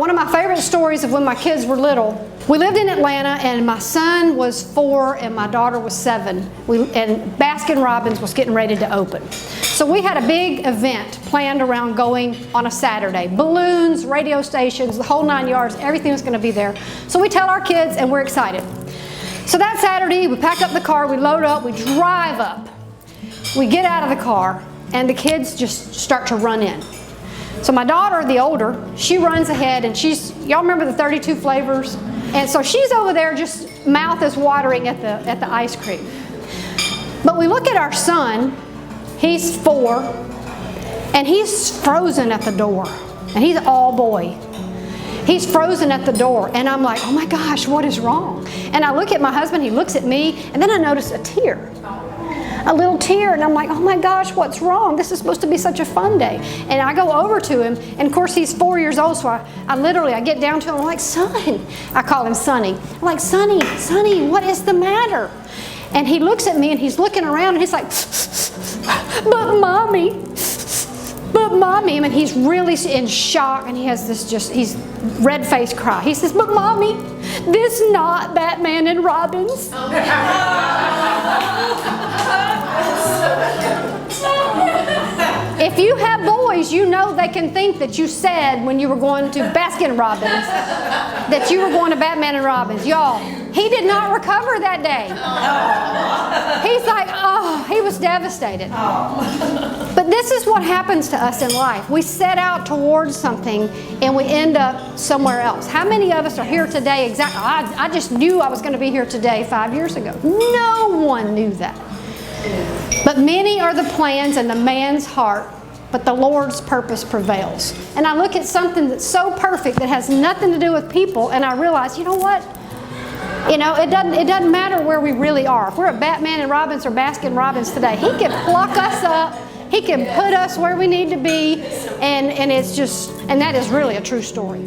One of my favorite stories of when my kids were little, we lived in Atlanta and my son was 4 and my daughter was 7. And Baskin-Robbins was getting ready to open. So we had a big event planned around going on a Saturday. Balloons, radio stations, the whole 9 yards, everything was going to be there. So we tell our kids and we're excited. So that Saturday, we pack up the car, we load up, we drive up. We get out of the car and the kids just start to run in. So my daughter, the older, she runs ahead and y'all remember the 32 flavors? And so she's over there just mouth is watering at the ice cream. But we look at our son, he's 4, and he's frozen at the door. And he's all boy. He's frozen at the door. And I'm like, oh my gosh, what is wrong? And I look at my husband, he looks at me, and then I notice a tear. A little tear, and I'm like, oh my gosh, what's wrong? This is supposed to be such a fun day. And I go over to him, and of course he's 4 years old, so I get down to him, I'm like, son. I call him Sonny. I'm like, Sonny, what is the matter? And he looks at me, and he's looking around, and he's like, but mommy. And he's really in shock, and he has he's red-faced cry. He says, but mommy, this not Batman and Robbins. If you have boys, you know they can think that you said when you were going to Baskin-Robbins that you were going to Batman and Robbins. Y'all, he did not recover that day. He's like, oh, he was devastated. But this is what happens to us in life. We set out towards something and we end up somewhere else. How many of us are here today exactly? I just knew I was going to be here today 5 years ago. No one knew that. But many are the plans in the man's heart, but the Lord's purpose prevails. And I look at something that's so perfect that has nothing to do with people, and I realize, you know what? You know, it doesn't matter where we really are. If we're at Batman and Robbins or Baskin-Robbins today, he can pluck us up. He can put us where we need to be, and that is really a true story.